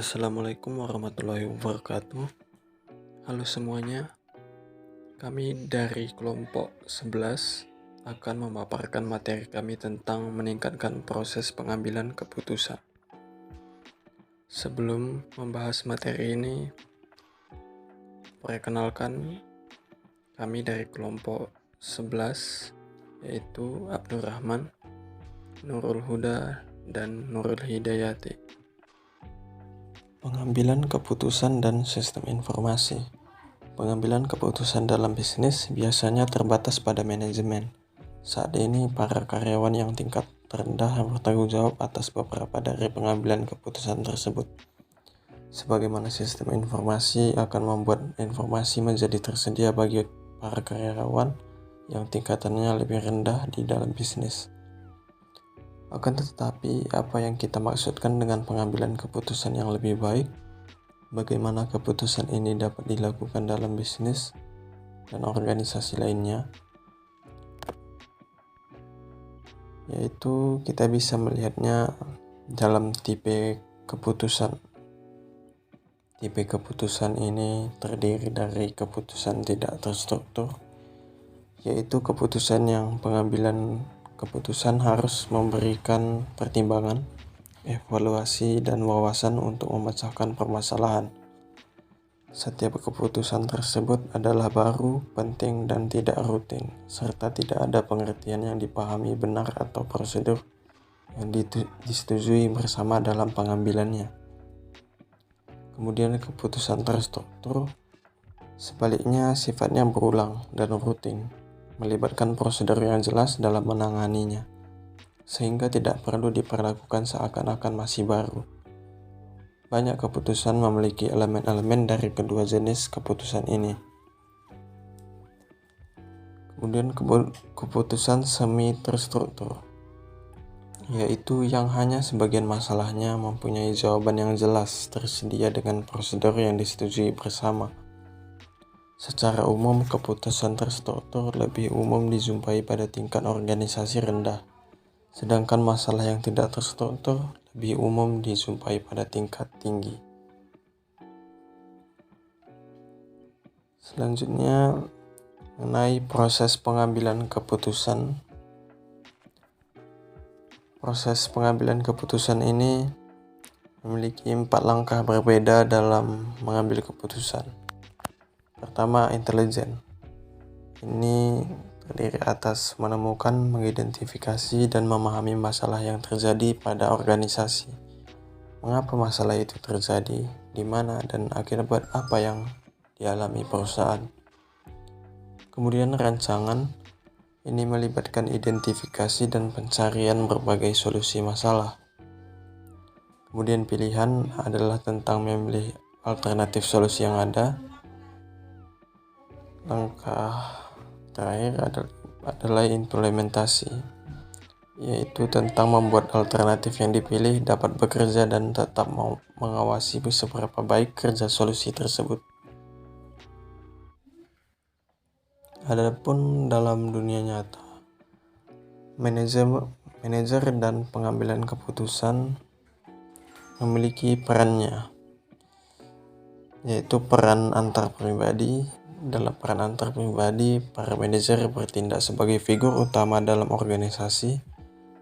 Assalamualaikum warahmatullahi wabarakatuh. Halo semuanya, kami dari kelompok 11 akan memaparkan materi kami tentang meningkatkan proses pengambilan keputusan. Sebelum membahas materi ini, perkenalkan kami dari kelompok 11 yaitu Abdul Rahman, Nurul Huda, dan Nurul Hidayati. Pengambilan keputusan dan sistem informasi. Pengambilan keputusan dalam bisnis biasanya terbatas pada manajemen. Saat ini, para karyawan yang tingkat terendah bertanggung jawab atas beberapa dari pengambilan keputusan tersebut. Sebagaimana sistem informasi akan membuat informasi menjadi tersedia bagi para karyawan yang tingkatannya lebih rendah di dalam bisnis. Akan tetapi, apa yang kita maksudkan dengan pengambilan keputusan yang lebih baik? Bagaimana keputusan ini dapat dilakukan dalam bisnis dan organisasi lainnya? Yaitu kita bisa melihatnya dalam tipe keputusan. Tipe keputusan ini terdiri dari keputusan tidak terstruktur, yaitu keputusan yang pengambilan keputusan harus memberikan pertimbangan, evaluasi, dan wawasan untuk memecahkan permasalahan. Setiap keputusan tersebut adalah baru, penting, dan tidak rutin, serta tidak ada pengertian yang dipahami benar atau prosedur yang disetujui bersama dalam pengambilannya. Kemudian keputusan terstruktur, sebaliknya sifatnya berulang dan rutin, melibatkan prosedur yang jelas dalam menanganinya, sehingga tidak perlu diperlakukan seakan-akan masih baru. Banyak keputusan memiliki elemen-elemen dari kedua jenis keputusan ini. Kemudian keputusan semi terstruktur, yaitu yang hanya sebagian masalahnya mempunyai jawaban yang jelas tersedia dengan prosedur yang disetujui bersama. Secara umum, keputusan terstruktur lebih umum dijumpai pada tingkat organisasi rendah, sedangkan masalah yang tidak terstruktur lebih umum dijumpai pada tingkat tinggi. Selanjutnya, mengenai proses pengambilan keputusan. Proses pengambilan keputusan ini memiliki 4 langkah berbeda dalam mengambil keputusan. Pertama, intelijen. Ini terdiri atas menemukan, mengidentifikasi, dan memahami masalah yang terjadi pada organisasi. Mengapa masalah itu terjadi, di mana, dan akibat apa yang dialami perusahaan. Kemudian rancangan, ini melibatkan identifikasi dan pencarian berbagai solusi masalah. Kemudian pilihan adalah tentang memilih alternatif solusi yang ada. Langkah terakhir adalah implementasi, yaitu tentang membuat alternatif yang dipilih dapat bekerja dan tetap mengawasi seberapa baik kerja solusi tersebut. Adapun dalam dunia nyata, manajer dan pengambilan keputusan memiliki perannya, yaitu peran antar pribadi. Dalam peran antar pribadi, para manajer bertindak sebagai figur utama dalam organisasi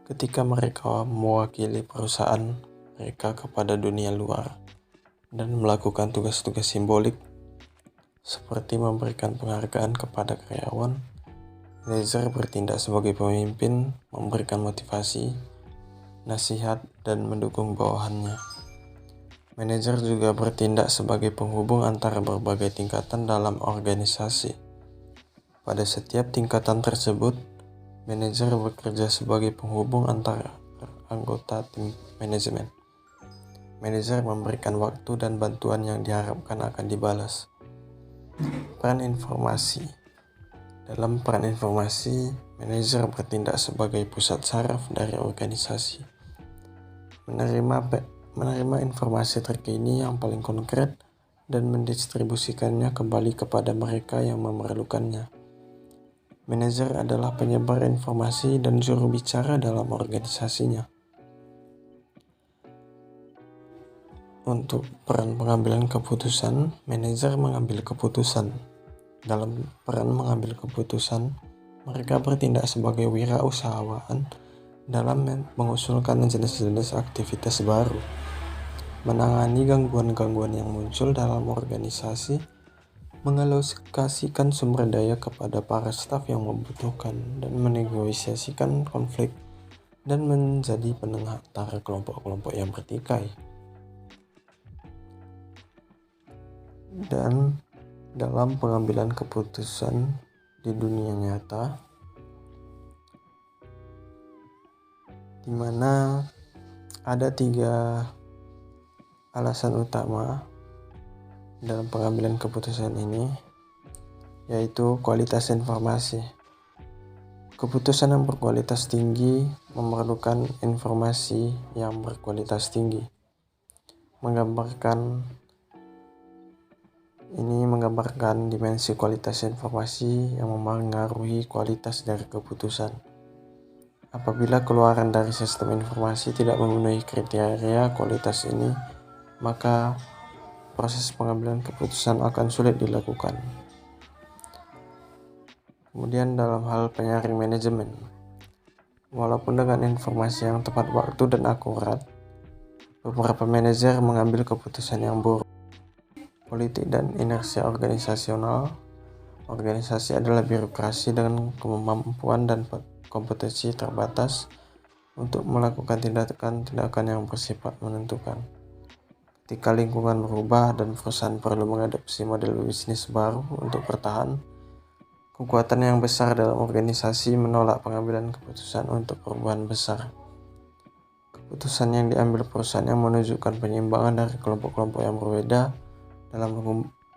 ketika mereka mewakili perusahaan mereka kepada dunia luar dan melakukan tugas-tugas simbolik seperti memberikan penghargaan kepada karyawan. Manajer bertindak sebagai pemimpin, memberikan motivasi, nasihat, dan mendukung bawahannya. Manajer juga bertindak sebagai penghubung antara berbagai tingkatan dalam organisasi. Pada setiap tingkatan tersebut, manajer bekerja sebagai penghubung antara anggota tim manajemen. Manajer memberikan waktu dan bantuan yang diharapkan akan dibalas. Peran informasi. Dalam peran informasi, manajer bertindak sebagai pusat saraf dari organisasi. Menerima informasi terkini yang paling konkret dan mendistribusikannya kembali kepada mereka yang memerlukannya. Manajer adalah penyebar informasi dan juru bicara dalam organisasinya. Untuk peran pengambilan keputusan, manajer mengambil keputusan. Dalam peran mengambil keputusan, mereka bertindak sebagai wirausahawan dalam mengusulkan jenis-jenis aktivitas baru, menangani gangguan-gangguan yang muncul dalam organisasi, mengalokasikan sumber daya kepada para staf yang membutuhkan, dan menegosiasikan konflik, dan menjadi penengah antara kelompok-kelompok yang bertikai. Dan dalam pengambilan keputusan di dunia nyata, di mana ada 3 alasan utama dalam pengambilan keputusan ini, yaitu kualitas informasi. Keputusan yang berkualitas tinggi memerlukan informasi yang berkualitas tinggi. Menggambarkan dimensi kualitas informasi yang memengaruhi kualitas dari keputusan. Apabila keluaran dari sistem informasi tidak memenuhi kriteria kualitas ini, maka proses pengambilan keputusan akan sulit dilakukan. Kemudian dalam hal penyaring manajemen, walaupun dengan informasi yang tepat waktu dan akurat, beberapa manajer mengambil keputusan yang buruk. Politik dan inersia organisasional. Organisasi adalah birokrasi dengan kemampuan dan kompetensi terbatas untuk melakukan tindakan-tindakan yang bersifat menentukan. Ketika lingkungan berubah dan perusahaan perlu mengadopsi model bisnis baru untuk bertahan, kekuatan yang besar dalam organisasi menolak pengambilan keputusan untuk perubahan besar. Keputusan yang diambil perusahaan yang menunjukkan penyimbangan dari kelompok-kelompok yang berbeda dalam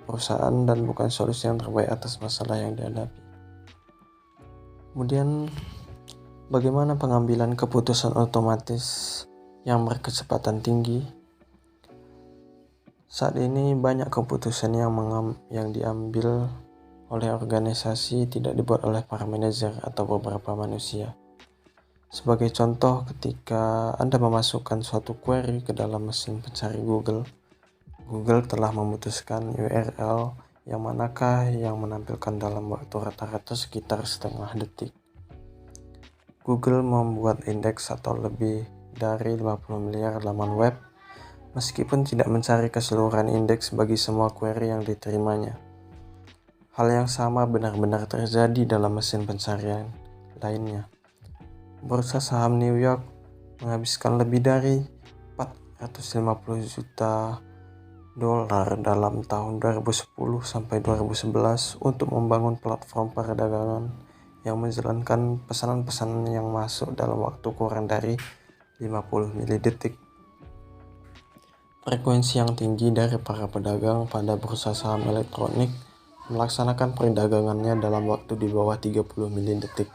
perusahaan dan bukan solusi yang terbaik atas masalah yang dihadapi. Kemudian, bagaimana pengambilan keputusan otomatis yang berkecepatan tinggi? Saat ini banyak keputusan yang diambil oleh organisasi tidak dibuat oleh para manajer atau beberapa manusia. Sebagai contoh, ketika Anda memasukkan suatu query ke dalam mesin pencari Google telah memutuskan URL yang manakah yang menampilkan dalam waktu rata-rata sekitar setengah detik. Google membuat indeks atau lebih dari 50 miliar laman web, meskipun tidak mencari keseluruhan indeks bagi semua query yang diterimanya. Hal yang sama benar-benar terjadi dalam mesin pencarian lainnya. Bursa saham New York menghabiskan lebih dari 450 juta dolar dalam tahun 2010 sampai 2011 untuk membangun platform perdagangan yang menjalankan pesanan-pesanan yang masuk dalam waktu kurang dari 50 milidetik. Frekuensi yang tinggi dari para pedagang pada bursa saham elektronik melaksanakan perdagangannya dalam waktu di bawah 30 milidetik.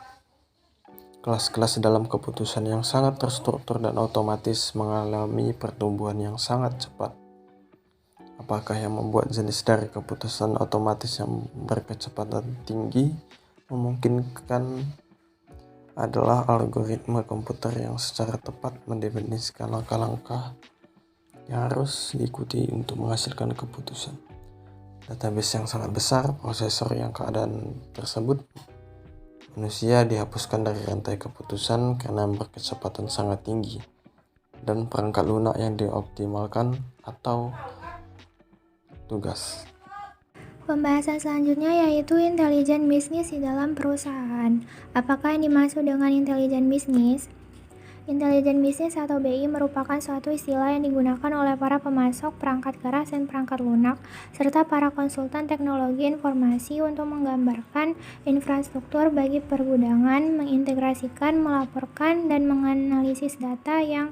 Kelas-kelas dalam keputusan yang sangat terstruktur dan otomatis mengalami pertumbuhan yang sangat cepat. Apakah yang membuat jenis dari keputusan otomatis yang berkecepatan tinggi memungkinkan adalah algoritma komputer yang secara tepat mendefinisikan langkah-langkah yang harus diikuti untuk menghasilkan keputusan. Database yang sangat besar, prosesor yang keadaan tersebut, manusia dihapuskan dari rantai keputusan karena berkecepatan sangat tinggi, dan perangkat lunak yang dioptimalkan atau tugas. Pembahasan selanjutnya yaitu intelijen bisnis di dalam perusahaan. Apakah yang dimaksud dengan intelijen bisnis? Intelijen bisnis atau BI merupakan suatu istilah yang digunakan oleh para pemasok perangkat keras dan perangkat lunak, serta para konsultan teknologi informasi untuk menggambarkan infrastruktur bagi pergudangan, mengintegrasikan, melaporkan, dan menganalisis data yang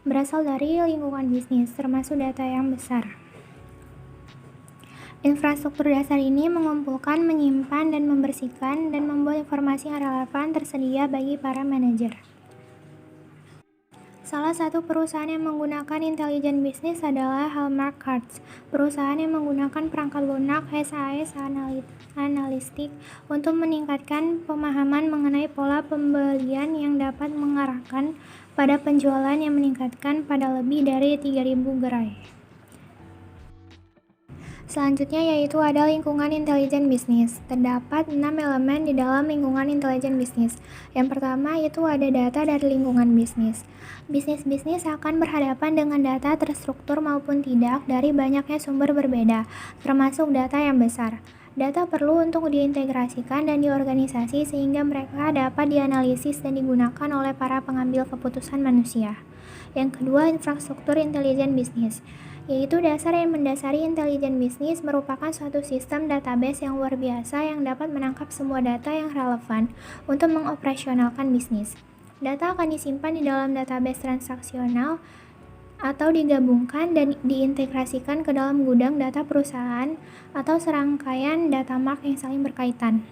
berasal dari lingkungan bisnis, termasuk data yang besar. Infrastruktur dasar ini mengumpulkan, menyimpan, dan membersihkan, dan membuat informasi yang relevan tersedia bagi para manajer. Salah satu perusahaan yang menggunakan intelijen bisnis adalah Hallmark Cards, perusahaan yang menggunakan perangkat lunak SAS Analytics untuk meningkatkan pemahaman mengenai pola pembelian yang dapat mengarahkan pada penjualan yang meningkatkan pada lebih dari 3.000 gerai. Selanjutnya yaitu ada lingkungan intelijen bisnis. Terdapat 6 elemen di dalam lingkungan intelijen bisnis. Yang pertama itu ada data dari lingkungan bisnis. Bisnis-bisnis akan berhadapan dengan data terstruktur maupun tidak dari banyaknya sumber berbeda, termasuk data yang besar. Data perlu untuk diintegrasikan dan diorganisasi sehingga mereka dapat dianalisis dan digunakan oleh para pengambil keputusan manusia. Yang kedua, infrastruktur intelijen bisnis, yaitu dasar yang mendasari intelijen bisnis merupakan suatu sistem database yang luar biasa yang dapat menangkap semua data yang relevan untuk mengoperasionalkan bisnis. Data akan disimpan di dalam database transaksional atau digabungkan dan diintegrasikan ke dalam gudang data perusahaan atau serangkaian data mart yang saling berkaitan.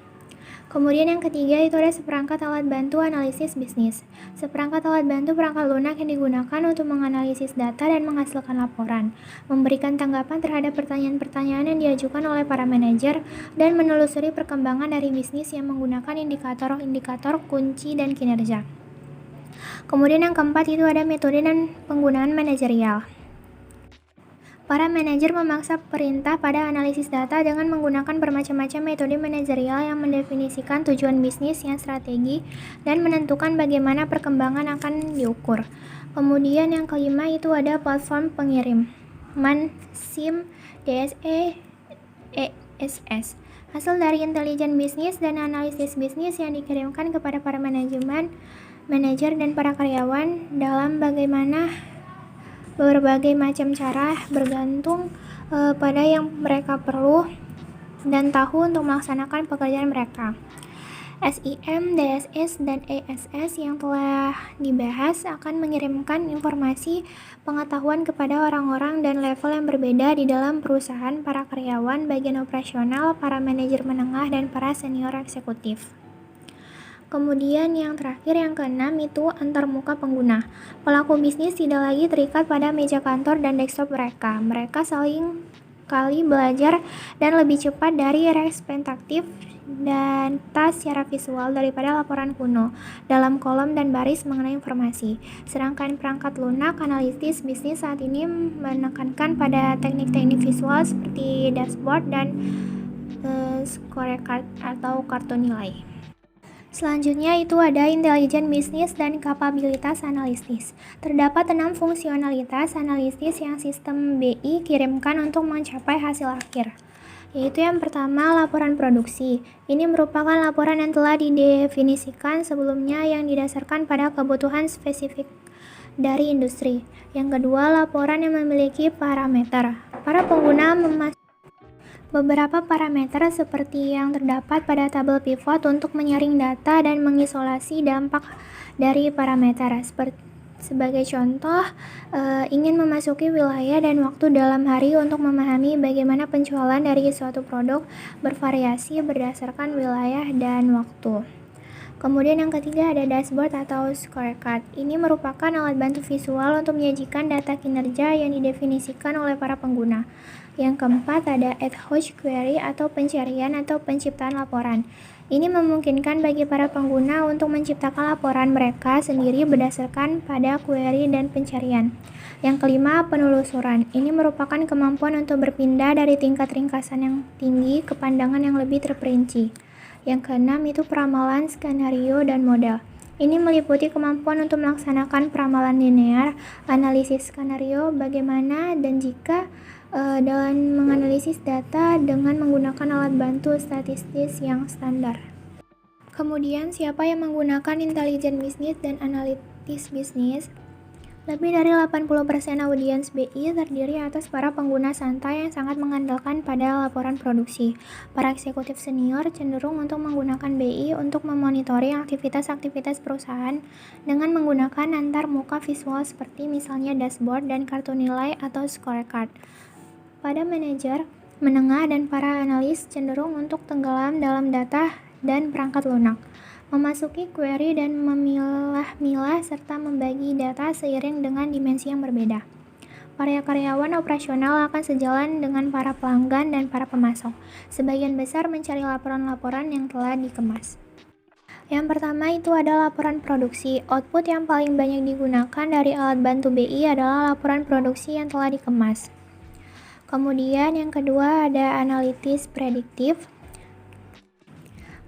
Kemudian yang ketiga itu ada seperangkat alat bantu analisis bisnis. Seperangkat alat bantu perangkat lunak yang digunakan untuk menganalisis data dan menghasilkan laporan, memberikan tanggapan terhadap pertanyaan-pertanyaan yang diajukan oleh para manajer, dan menelusuri perkembangan dari bisnis yang menggunakan indikator-indikator kunci dan kinerja. Kemudian yang keempat itu ada metode dan penggunaan manajerial. Para manajer memaksa perintah pada analisis data dengan menggunakan bermacam-macam metode manajerial yang mendefinisikan tujuan bisnis yang strategi dan menentukan bagaimana perkembangan akan diukur. Kemudian yang kelima itu ada platform pengiriman SIM, DSE, ESS. Hasil dari intelijen bisnis dan analisis bisnis yang dikirimkan kepada para manajer dan para karyawan dalam berbagai macam cara bergantung pada yang mereka perlu dan tahu untuk melaksanakan pekerjaan mereka. SIM, DSS, dan ESS yang telah dibahas akan mengirimkan informasi pengetahuan kepada orang-orang dan level yang berbeda di dalam perusahaan, para karyawan, bagian operasional, para manajer menengah, dan para senior eksekutif. Kemudian yang terakhir, yang keenam itu antarmuka pengguna. Pelaku bisnis tidak lagi terikat pada meja kantor dan desktop mereka. Mereka saling kali belajar dan lebih cepat dari representatif dan tas secara visual daripada laporan kuno dalam kolom dan baris mengenai informasi. Sedangkan perangkat lunak analitis bisnis saat ini menekankan pada teknik-teknik visual seperti dashboard dan scorecard atau kartu nilai. Selanjutnya itu ada intelijen bisnis dan kapabilitas analitis. Terdapat 6 fungsionalitas analitis yang sistem BI kirimkan untuk mencapai hasil akhir. Yaitu yang pertama, laporan produksi. Ini merupakan laporan yang telah didefinisikan sebelumnya yang didasarkan pada kebutuhan spesifik dari industri. Yang kedua, laporan yang memiliki parameter. Para pengguna beberapa parameter seperti yang terdapat pada tabel pivot untuk menyaring data dan mengisolasi dampak dari parameter. Sebagai contoh, ingin memasuki wilayah dan waktu dalam hari untuk memahami bagaimana penjualan dari suatu produk bervariasi berdasarkan wilayah dan waktu. Kemudian yang ketiga ada dashboard atau scorecard. Ini merupakan alat bantu visual untuk menyajikan data kinerja yang didefinisikan oleh para pengguna. Yang keempat ada ad hoc query atau pencarian atau penciptaan laporan. Ini memungkinkan bagi para pengguna untuk menciptakan laporan mereka sendiri berdasarkan pada query dan pencarian. Yang kelima, penelusuran. Ini merupakan kemampuan untuk berpindah dari tingkat ringkasan yang tinggi ke pandangan yang lebih terperinci. Yang keenam itu peramalan, skenario, dan model. Ini meliputi kemampuan untuk melaksanakan peramalan linear, analisis skenario, bagaimana dan jika dalam menganalisis data dengan menggunakan alat bantu statistis yang standar. Kemudian, siapa yang menggunakan intelijen bisnis dan analitis bisnis? Lebih dari 80% audiens BI terdiri atas para pengguna santai yang sangat mengandalkan pada laporan produksi. Para eksekutif senior cenderung untuk menggunakan BI untuk memonitori aktivitas-aktivitas perusahaan dengan menggunakan antarmuka visual seperti misalnya dashboard dan kartu nilai atau scorecard. Pada manajer menengah dan para analis cenderung untuk tenggelam dalam data dan perangkat lunak, memasuki query dan memilah-milah serta membagi data seiring dengan dimensi yang berbeda. Para karyawan operasional akan sejalan dengan para pelanggan dan para pemasok. Sebagian besar mencari laporan-laporan yang telah dikemas. Yang pertama itu adalah laporan produksi. Output yang paling banyak digunakan dari alat bantu BI adalah laporan produksi yang telah dikemas. Kemudian yang kedua ada analitis prediktif.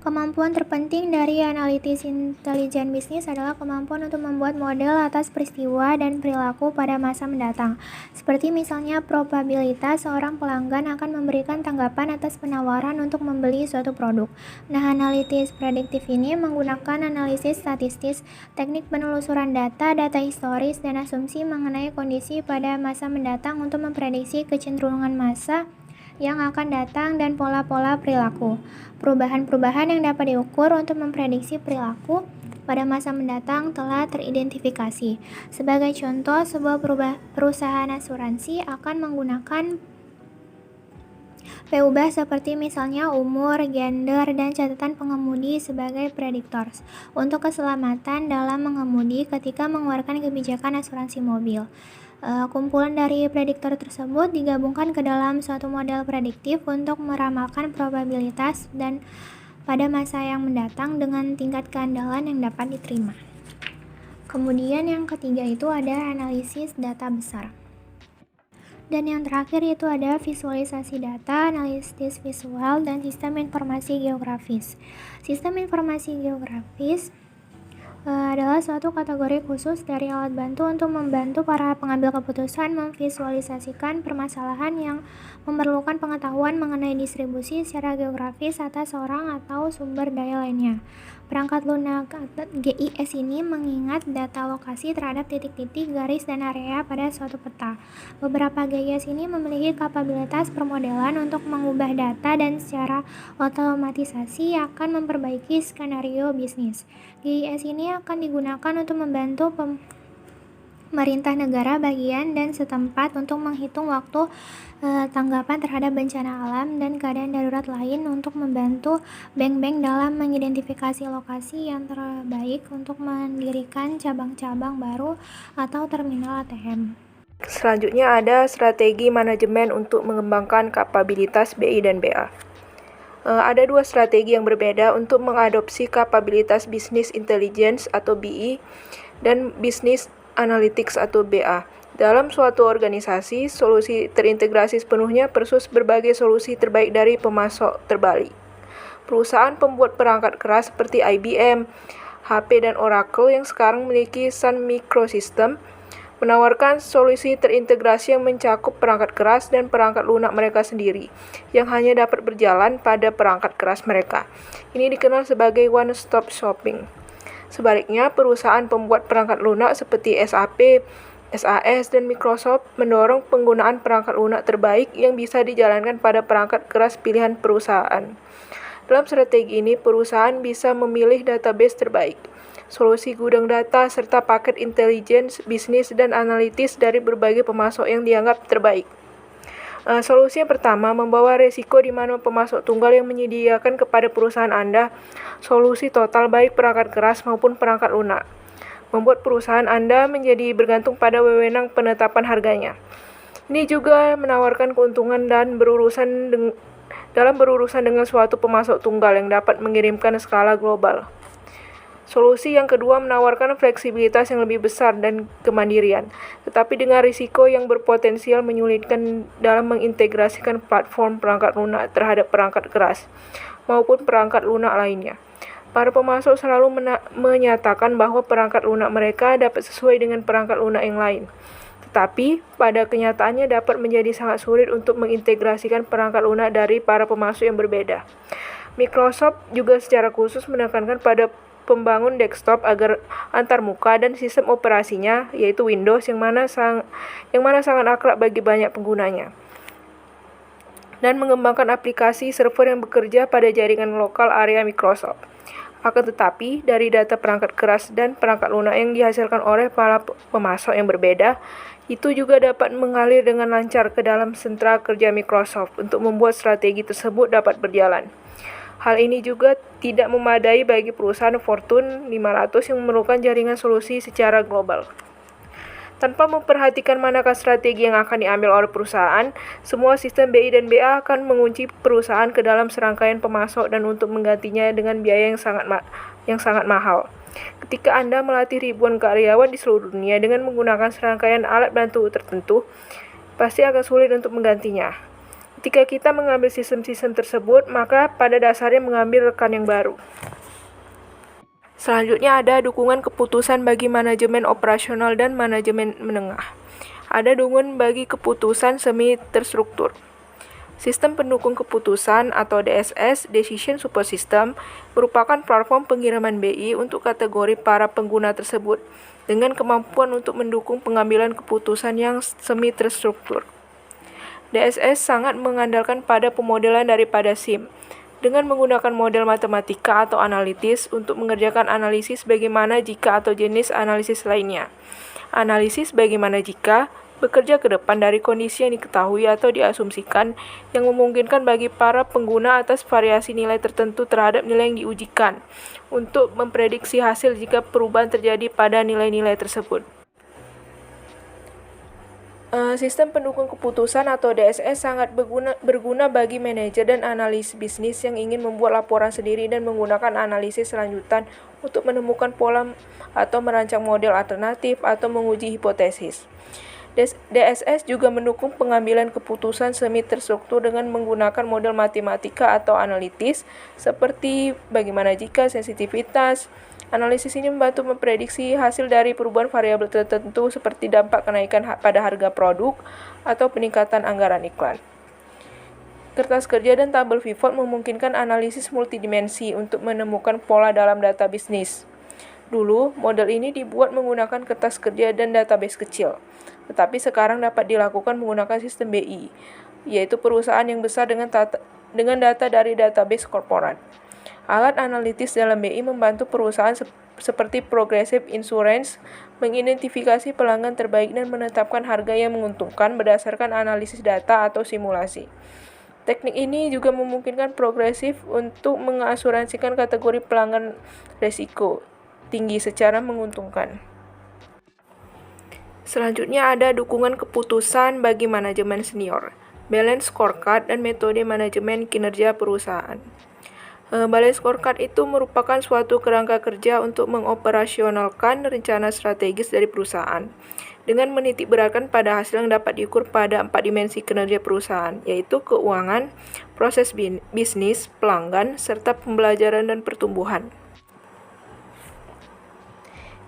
Kemampuan terpenting dari analitis intelijen bisnis adalah kemampuan untuk membuat model atas peristiwa dan perilaku pada masa mendatang. Seperti misalnya probabilitas seorang pelanggan akan memberikan tanggapan atas penawaran untuk membeli suatu produk. Nah, analitis prediktif ini menggunakan analisis statistis, teknik penelusuran data historis, dan asumsi mengenai kondisi pada masa mendatang untuk memprediksi kecenderungan masa yang akan datang dan pola-pola perilaku. Perubahan-perubahan yang dapat diukur untuk memprediksi perilaku pada masa mendatang telah teridentifikasi. Sebagai contoh, sebuah perusahaan asuransi akan menggunakan peubah seperti misalnya umur, gender, dan catatan pengemudi sebagai prediktor untuk keselamatan dalam mengemudi ketika mengeluarkan kebijakan asuransi mobil. Kumpulan dari prediktor tersebut digabungkan ke dalam suatu model prediktif untuk meramalkan probabilitas dan pada masa yang mendatang dengan tingkat keandalan yang dapat diterima. Kemudian yang ketiga itu ada analisis data besar. Dan yang terakhir itu ada visualisasi data, analisis visual, dan sistem informasi geografis. Sistem informasi geografis adalah suatu kategori khusus dari alat bantu untuk membantu para pengambil keputusan memvisualisasikan permasalahan yang memerlukan pengetahuan mengenai distribusi secara geografis atas orang atau sumber daya lainnya. Perangkat lunak GIS ini mengingat data lokasi terhadap titik-titik, garis, dan area pada suatu peta. Beberapa GIS ini memiliki kapabilitas permodelan untuk mengubah data dan secara otomatisasi akan memperbaiki skenario bisnis. GIS ini akan digunakan untuk membantu pemerintah negara bagian dan setempat untuk menghitung waktu tanggapan terhadap bencana alam dan keadaan darurat lain untuk membantu bank-bank dalam mengidentifikasi lokasi yang terbaik untuk mendirikan cabang-cabang baru atau terminal ATM. Selanjutnya ada strategi manajemen untuk mengembangkan kapabilitas BI dan BA. Ada dua strategi yang berbeda untuk mengadopsi kapabilitas Business Intelligence atau BI dan Business Analytics atau BA. Dalam suatu organisasi, solusi terintegrasi sepenuhnya versus berbagai solusi terbaik dari pemasok terbalik. Perusahaan pembuat perangkat keras seperti IBM, HP, dan Oracle yang sekarang memiliki Sun Microsystems menawarkan solusi terintegrasi yang mencakup perangkat keras dan perangkat lunak mereka sendiri, yang hanya dapat berjalan pada perangkat keras mereka. Ini dikenal sebagai one-stop shopping. Sebaliknya, perusahaan pembuat perangkat lunak seperti SAP, SAS, dan Microsoft mendorong penggunaan perangkat lunak terbaik yang bisa dijalankan pada perangkat keras pilihan perusahaan. Dalam strategi ini, perusahaan bisa memilih database terbaik, solusi gudang data, serta paket intelijen, bisnis, dan analitis dari berbagai pemasok yang dianggap terbaik. Solusi yang pertama membawa resiko di mana pemasok tunggal yang menyediakan kepada perusahaan Anda solusi total baik perangkat keras maupun perangkat lunak, membuat perusahaan Anda menjadi bergantung pada wewenang penetapan harganya. Ini juga menawarkan keuntungan dan dalam berurusan dengan suatu pemasok tunggal yang dapat mengirimkan skala global. Solusi yang kedua menawarkan fleksibilitas yang lebih besar dan kemandirian, tetapi dengan risiko yang berpotensial menyulitkan dalam mengintegrasikan platform perangkat lunak terhadap perangkat keras maupun perangkat lunak lainnya. Para pemasok selalu menyatakan bahwa perangkat lunak mereka dapat sesuai dengan perangkat lunak yang lain. Tetapi, pada kenyataannya dapat menjadi sangat sulit untuk mengintegrasikan perangkat lunak dari para pemasok yang berbeda. Microsoft juga secara khusus menekankan pada pembangun desktop agar antarmuka dan sistem operasinya, yaitu Windows, yang mana sangat akrab bagi banyak penggunanya, dan mengembangkan aplikasi server yang bekerja pada jaringan lokal area Microsoft. Akan tetapi, dari data perangkat keras dan perangkat lunak yang dihasilkan oleh para pemasok yang berbeda, itu juga dapat mengalir dengan lancar ke dalam sentra kerja Microsoft untuk membuat strategi tersebut dapat berjalan. Hal ini juga tidak memadai bagi perusahaan Fortune 500 yang memerlukan jaringan solusi secara global. Tanpa memperhatikan manakah strategi yang akan diambil oleh perusahaan, semua sistem BI dan BA akan mengunci perusahaan ke dalam serangkaian pemasok dan untuk menggantinya dengan biaya yang sangat mahal. Ketika Anda melatih ribuan karyawan di seluruh dunia dengan menggunakan serangkaian alat bantu tertentu, pasti akan sulit untuk menggantinya. Ketika kita mengambil sistem-sistem tersebut, maka pada dasarnya mengambil rekan yang baru. Selanjutnya ada dukungan keputusan bagi manajemen operasional dan manajemen menengah. Ada dukungan bagi keputusan semi terstruktur. Sistem pendukung keputusan atau DSS, Decision Support System, merupakan platform pengiriman BI untuk kategori para pengguna tersebut dengan kemampuan untuk mendukung pengambilan keputusan yang semi terstruktur. DSS sangat mengandalkan pada pemodelan daripada SIM, dengan menggunakan model matematika atau analitis untuk mengerjakan analisis bagaimana jika atau jenis analisis lainnya. Analisis bagaimana jika bekerja ke depan dari kondisi yang diketahui atau diasumsikan yang memungkinkan bagi para pengguna atas variasi nilai tertentu terhadap nilai yang diujikan untuk memprediksi hasil jika perubahan terjadi pada nilai-nilai tersebut. Sistem pendukung keputusan atau DSS sangat berguna bagi manajer dan analis bisnis yang ingin membuat laporan sendiri dan menggunakan analisis lanjutan untuk menemukan pola atau merancang model alternatif atau menguji hipotesis. DSS juga mendukung pengambilan keputusan semi terstruktur dengan menggunakan model matematika atau analitis seperti bagaimana jika sensitivitas. Analisis ini membantu memprediksi hasil dari perubahan variabel tertentu seperti dampak kenaikan pada harga produk atau peningkatan anggaran iklan. Kertas kerja dan tabel pivot memungkinkan analisis multidimensi untuk menemukan pola dalam data bisnis. Dulu, model ini dibuat menggunakan kertas kerja dan database kecil, tetapi sekarang dapat dilakukan menggunakan sistem BI, yaitu perusahaan yang besar dengan data dari database korporat. Alat analitis dalam BI membantu perusahaan seperti Progressive Insurance mengidentifikasi pelanggan terbaik dan menetapkan harga yang menguntungkan berdasarkan analisis data atau simulasi. Teknik ini juga memungkinkan Progressive untuk mengasuransikan kategori pelanggan risiko tinggi secara menguntungkan. Selanjutnya ada dukungan keputusan bagi manajemen senior, balance scorecard, dan metode manajemen kinerja perusahaan. Balance scorecard itu merupakan suatu kerangka kerja untuk mengoperasionalkan rencana strategis dari perusahaan dengan menitikberatkan pada hasil yang dapat diukur pada 4 dimensi kinerja perusahaan, yaitu keuangan, proses bisnis, pelanggan, serta pembelajaran dan pertumbuhan.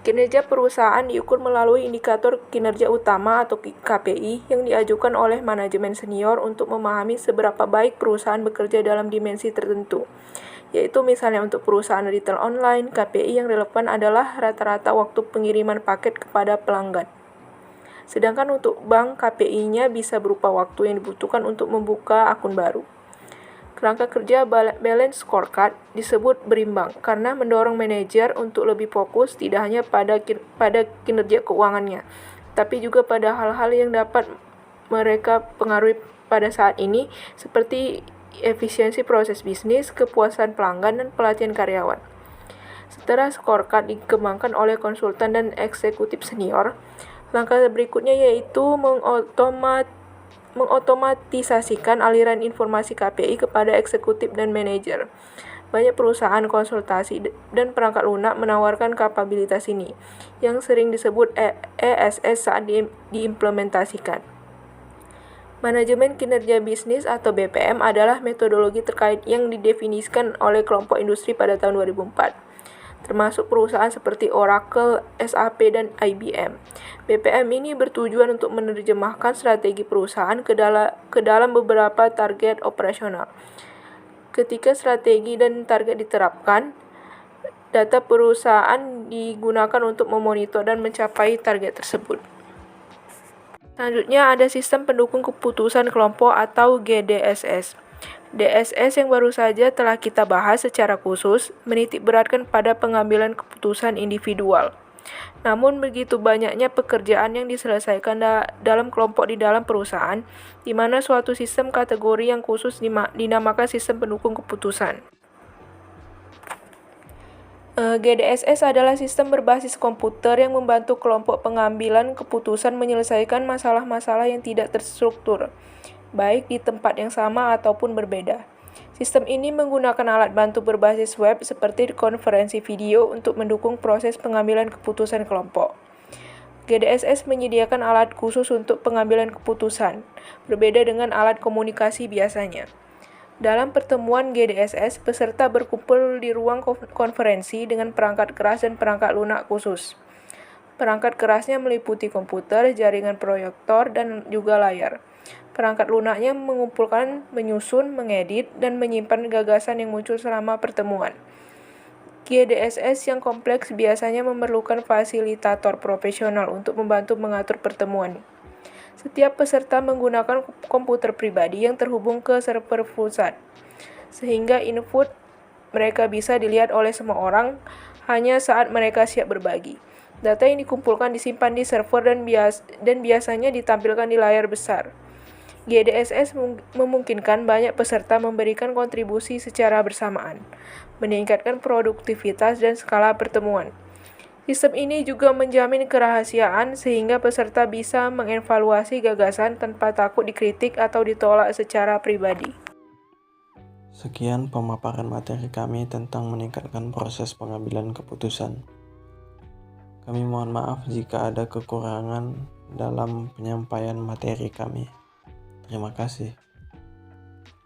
Kinerja perusahaan diukur melalui indikator kinerja utama atau KPI yang diajukan oleh manajemen senior untuk memahami seberapa baik perusahaan bekerja dalam dimensi tertentu. Yaitu misalnya untuk perusahaan retail online, KPI yang relevan adalah rata-rata waktu pengiriman paket kepada pelanggan. Sedangkan untuk bank, KPI-nya bisa berupa waktu yang dibutuhkan untuk membuka akun baru. Kerangka kerja balance scorecard disebut berimbang karena mendorong manajer untuk lebih fokus tidak hanya pada kinerja keuangannya, tapi juga pada hal-hal yang dapat mereka pengaruhi pada saat ini seperti efisiensi proses bisnis, kepuasan pelanggan, dan pelatihan karyawan. Setelah scorecard dikembangkan oleh konsultan dan eksekutif senior, langkah berikutnya yaitu mengotomatisasikan aliran informasi KPI kepada eksekutif dan manajer. Banyak perusahaan konsultasi dan perangkat lunak menawarkan kapabilitas ini, yang sering disebut ESS saat diimplementasikan. Manajemen kinerja bisnis atau BPM adalah metodologi terkait yang didefinisikan oleh kelompok industri pada tahun 2004. Termasuk perusahaan seperti Oracle, SAP, dan IBM. BPM ini bertujuan untuk menerjemahkan strategi perusahaan ke dalam beberapa target operasional. Ketika strategi dan target diterapkan, data perusahaan digunakan untuk memonitor dan mencapai target tersebut. Selanjutnya ada sistem pendukung keputusan kelompok atau GDSS. DSS yang baru saja telah kita bahas secara khusus menitikberatkan pada pengambilan keputusan individual. Namun begitu banyaknya pekerjaan yang diselesaikan dalam kelompok di dalam perusahaan, di mana suatu sistem kategori yang khusus dinamakan sistem pendukung keputusan. GDSS adalah sistem berbasis komputer yang membantu kelompok pengambilan keputusan menyelesaikan masalah-masalah yang tidak terstruktur, baik di tempat yang sama ataupun berbeda. Sistem ini menggunakan alat bantu berbasis web seperti konferensi video untuk mendukung proses pengambilan keputusan kelompok. GDSS menyediakan alat khusus untuk pengambilan keputusan, berbeda dengan alat komunikasi biasanya. Dalam pertemuan GDSS, peserta berkumpul di ruang konferensi dengan perangkat keras dan perangkat lunak khusus. Perangkat kerasnya meliputi komputer, jaringan proyektor, dan juga layar. Perangkat lunaknya mengumpulkan, menyusun, mengedit, dan menyimpan gagasan yang muncul selama pertemuan. GDSS yang kompleks biasanya memerlukan fasilitator profesional untuk membantu mengatur pertemuan. Setiap peserta menggunakan komputer pribadi yang terhubung ke server pusat, sehingga input mereka bisa dilihat oleh semua orang hanya saat mereka siap berbagi. Data yang dikumpulkan disimpan di server dan biasanya ditampilkan di layar besar. GDSS memungkinkan banyak peserta memberikan kontribusi secara bersamaan, meningkatkan produktivitas dan skala pertemuan. Sistem ini juga menjamin kerahasiaan sehingga peserta bisa mengevaluasi gagasan tanpa takut dikritik atau ditolak secara pribadi. Sekian pemaparan materi kami tentang meningkatkan proses pengambilan keputusan. Kami mohon maaf jika ada kekurangan dalam penyampaian materi kami. Terima kasih.